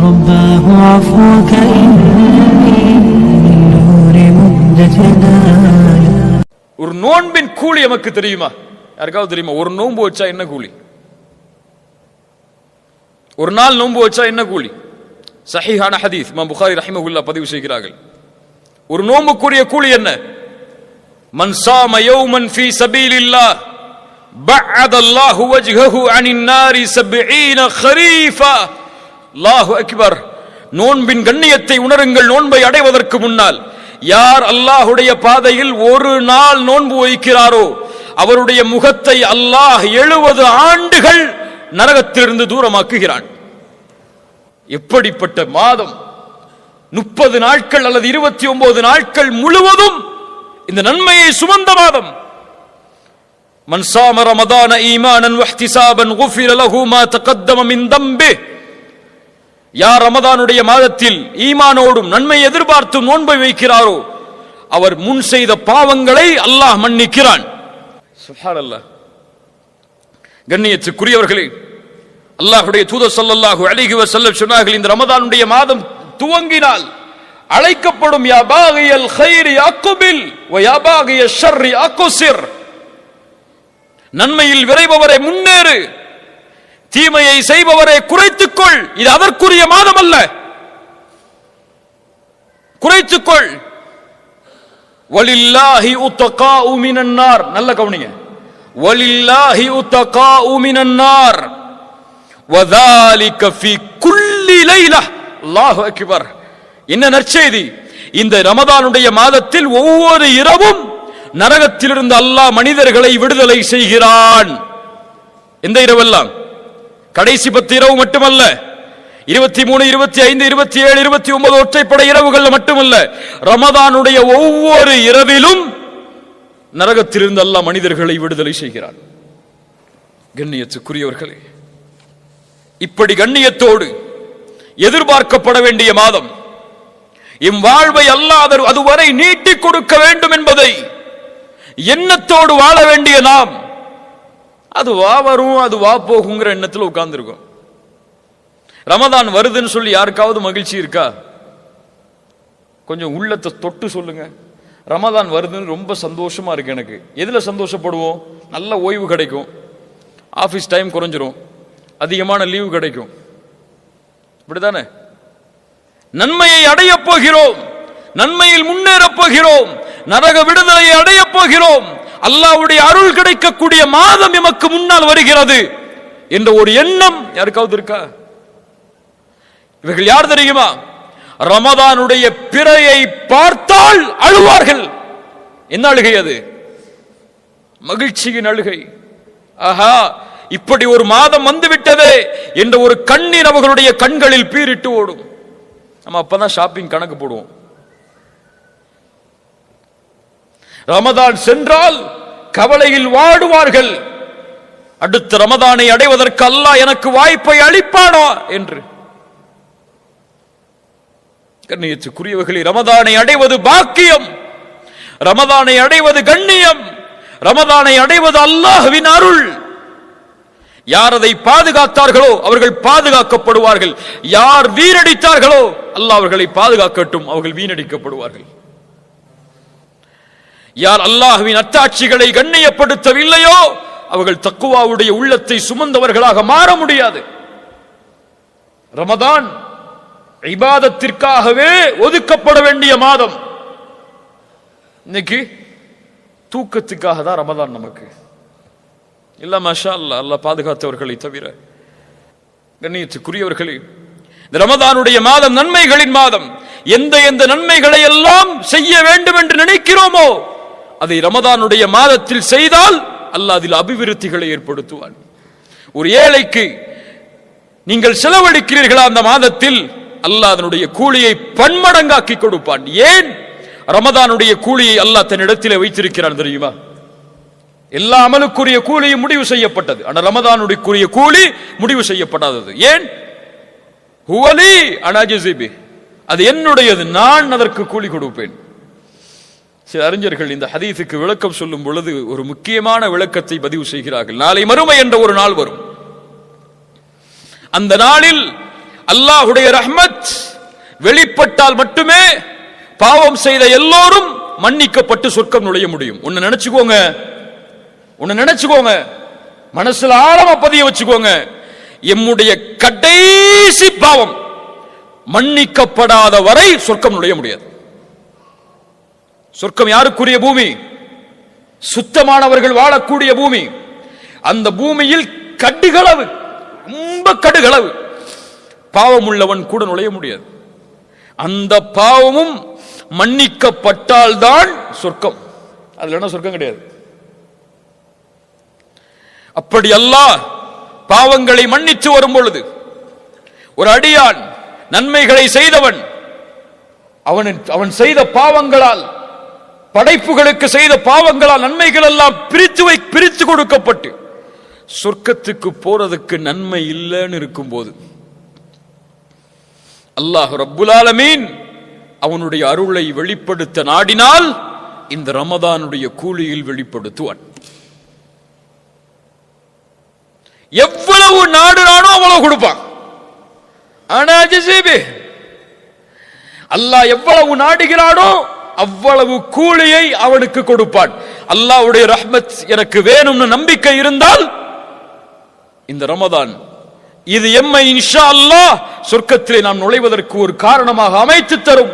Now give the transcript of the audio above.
رباه عفوك إني من نور مجتدايا. ஒரு நோன்பின் கூலி நமக்கு தெரியுமா? யாருக்காவது தெரியுமா? ஒரு நோன்பு வச்சா என்ன கூலி? ஒரு நாள் நோன்பு வச்சா என்ன கூலி? சஹீஹான ஹதீஸ் இமாம் புகாரி ரஹிமஹுல்லாஹ் பதிவு செய்கிறார்கள். ஒரு நோன்புக்குரிய கூலி என்ன? மன் ஸாம யௌமன் ஃபீ ஸபீலில்லாஹ் பஅதல்லாஹு வஜ்ஹஹு அனின் நாரி 70 கரீஃபா. அல்லாஹு அக்பர். நோன்பின் கண்ணியத்தை உணருங்கள். நோன்பை அடைவதற்கு முன்னால் யார் அல்லாஹுடைய பாதையில் ஒரு நாள் நோன்பு வைக்கிறாரோ அவருடைய முகத்தை அல்லாஹ் 70 ஆண்டுகள் நரகத்திலிருந்து தூரமாக்குகிறான். எப்படிப்பட்ட மாதம்! 30 நாட்கள் அல்லது 29 நாட்கள் முழுவதும் இந்த நன்மையை சுமந்த மாதம். மன் ஸாம ரமதான ஈமானன் வஹ்திஸாபன் குஃபிர லஹு மா தகத்தம மின் தம்பிஹ். யார் ரமதானுடைய மாதத்தில் ஈமானோடும் நன்மை எதிர்பார்த்தும் நோன்பை வைக்கிறாரோ அவர் முன் செய்த பாவங்களை அல்லாஹ் மன்னிக்கிறான். சுப்ஹானல்லாஹ். கண்ணியத்துக்குரியவர்களே, அல்லாஹ்வுடைய தூதர் ஸல்லல்லாஹு அலைஹி வஸல்லம் சொன்னார்கள், இந்த ரமதானுடைய மாதம் துவங்கினால் அழைக்கப்படும் யா பாகியல் கைரி அக்பில் வ யா பாகிய ஷர்ரி அக்ஸிர். நன்மையில் விரைபவரே முன்னேறு, தீமையை செய்பவரே குறைத்துக்கொள். இது அதற்குரிய மாதம் அல்ல. குறைத்துக்கொள். வலில்லாஹி உத்தகாஉ மினன் நார். நல்ல கவனிங்க. வலில்லாஹி உத்தகாஉ மினன் நார் வதாலிக ஃபீ குல்லி லைலா. அல்லாஹு அக்பர். என்ன நற்செய்தி! இந்த ரமதானுடைய மாதத்தில் ஒவ்வொரு இரவும் நரகத்திலிருந்து அல்லாஹ் மனிதர்களை விடுதலை செய்கிறான். எந்த இரவெல்லாம்? கடைசி 10 இரவு மட்டுமல்ல, 23, 25, 27, 29 ஒற்றைப்படை இரவுகள் மட்டுமல்ல, ரமதானுடைய ஒவ்வொரு இரவிலும் நரகத்திலிருந்து அல்லாஹ் மனிதர்களை விடுதலை செய்கிறான். கண்ணியத்துக்குரியவர்களே, இப்படி கண்ணியத்தோடு எதிர்பார்க்கப்பட வேண்டிய மாதம், எம் வாழ்வை அல்லாஹ் அதுவரை நீட்டிக் கொடுக்க வேண்டும் என்பதை எண்ணத்தோடு வாழ வேண்டிய நாம், அது வா வரும் அது வா போகுங்கிற எண்ணத்தில் உட்கார்ந்துருக்கோம். ரமதான் வருதுன்னு சொல்லி யாருக்காவது மகிழ்ச்சி இருக்கா? கொஞ்சம் உள்ளத்தை தொட்டு சொல்லுங்க. ரமதான் வருதுன்னு ரொம்ப சந்தோஷமா இருக்கு எனக்கு. எதுல சந்தோஷப்படுவோம்? நல்ல ஓய்வு கிடைக்கும், ஆபீஸ் டைம் குறைஞ்சிரும், அதிகமான லீவு கிடைக்கும். இப்படிதானே? நன்மையை அடைய போகிறோம், நன்மையில் முன்னேறப் போகிறோம், நரக விடுதலையை அடைய போகிறோம், அல்லாஹ்வுடைய அருள் கிடைக்கக்கூடிய மாதம் எமக்கு முன்னால் வருகிறது என்ற ஒரு எண்ணம் யாருக்காவது இருக்கா? இவர்கள் யார் தெரியுமா? ரமதானுடைய பிறையை பார்த்தால் அழுவார்கள். என்ன அழுகை அது? மகிழ்ச்சியின் அழுகை. ஆஹா, இப்படி ஒரு மாதம் வந்துவிட்டதே என்ற ஒரு கண்ணீர் அவர்களுடைய கண்களில் பீரிட்டு ஓடும். நம்ம அப்பதான் ஷாப்பிங் கணக்கு போடுவோம். ரமதான் சென்றால் கவலையில் வாடுவார்கள். அடுத்த ரமதானை அடைவதற்கு அல்லாஹ் எனக்கு வாய்ப்பை அளிப்பானா என்று. கண்ணியத்துக்குரியவர்களே, ரமதானை அடைவது பாக்கியம், ரமதானை அடைவது கண்ணியம், ரமதானை அடைவது அல்லாஹ்வின் அருள். யார் அதை பாதுகாத்தார்களோ அவர்கள் பாதுகாக்கப்படுவார்கள். யார் வீணடித்தார்களோ அல்லாஹ் அவர்களை பாதுகாக்கட்டும், அவர்கள் வீணடிக்கப்படுவார்கள். யார் அல்லாஹ்வின் அத்தாட்சிகளை கண்ணியப்படுத்தவில்லையோ அவர்கள் தக்குவாவுடைய உள்ளத்தை சுமந்தவர்களாக மாற முடியாது. ரமதான் இபாதத்திற்காகவே ஒதுக்கப்பட வேண்டிய மாதம். இன்னைக்கு தூக்கத்துக்காக தான் ரமதான் நமக்கு இல்ல. மாஷா அல்லாஹ், அல்லாஹ் பாதுகாத்தவர்களை தவிர. கண்ணியத்துக்குரியவர்களே, இந்த ரமதானுடைய மாதம் நன்மைகளின் மாதம். எந்த எந்த நன்மைகளை எல்லாம் செய்ய வேண்டும் என்று நினைக்கிறோமோ அதை ரமதானுடைய மாதத்தில் செய்தால் அல்லாஹ் அதில் அபிவிருத்திகளை ஏற்படுத்துவான். ஒரு ஏழைக்கு நீங்கள் செலவழிக்கிறீர்களா அந்த மாதத்தில், அல்லாஹ் அதனுடைய கூலியை பன்மடங்காக்கி கொடுப்பான். ஏன்? ரமதானுடைய கூலியை அல்லாஹ் தன்னிடத்திலே வைத்திருக்கிறான் தெரியுமா? எல்லா அமலுக்குரிய கூலியும் முடிவு செய்யப்பட்டது, ஆனால் ரமதானுடைய கூலி முடிவு செய்யப்படாதது. ஏன்? ஹுவலி அனாஜிபி, அது என்னுடையது, நான் அதற்கு கூலி கொடுப்பேன். சில அறிஞர்கள் இந்த ஹதீஸுக்கு விளக்கம் சொல்லும் பொழுது ஒரு முக்கியமான விளக்கத்தை பதிவு செய்கிறார்கள். நாளை மறுமை என்ற ஒரு நாள் வரும். அந்த நாளில் அல்லாஹ்வுடைய ரஹ்மத் வெளிப்பட்டால் மட்டுமே பாவம் செய்த எல்லோரும் மன்னிக்கப்பட்டு சொர்க்கம் நுழைய முடியும். ஒன்னு நினைச்சுக்கோங்க, மனசுல ஆழமா பதிய வச்சுக்கோங்க. எம்முடைய கடைசி பாவம் மன்னிக்கப்படாத வரை சொர்க்கம் நுழைய முடியாது. சொர்க்கம் யாருக்குரிய பூமி? சுத்தமானவர்கள் வாழக்கூடிய பூமி. அந்த பூமியில் கடுகளவு, ரொம்ப கடுகளவு பாவம் உள்ளவன் கூட நுழைய முடியாது. அந்த பாவமும் மன்னிக்கப்பட்டால் தான் சொர்க்கம். அதுல என்ன சொர்க்கம் கிடையாது. அப்படி அல்லாஹ் பாவங்களை மன்னித்து வரும் பொழுது ஒரு அடியான் நன்மைகளை செய்தவன், அவன் செய்த பாவங்களால், படைப்புகளுக்கு செய்த பாவங்களால் நன்மைகள் எல்லாம் பிரித்து கொடுக்கப்பட்டு சொர்க்கத்துக்கு போறதுக்கு நன்மை இல்லைன்னு இருக்கும்போது அல்லாஹ் ரப்புல் ஆலமீன் அவனுடைய அருளை வெளிப்படுத்த நாடினால் இந்த ரமதானுடைய கூலியில் வெளிப்படுத்துவான். எவ்வளவு நாடுறானோ அவ்வளவு கொடுப்பான். ஆனா அல்லாஹ் எவ்வளவு நாடுகிறானோ அவ்வளவு கூலியை அவனுக்கு கொடுப்பான். அல்லாஹ்வுடைய ரஹ்மத் எனக்கு வேணும்னு நம்பிக்கை இருந்தால் இந்த ரமதான் இது எம்மை இன்ஷா அல்லாஹ் சொர்க்கத்திலே நாம் நுழைவதற்கு ஒரு காரணமாக அமைத்து தரும்.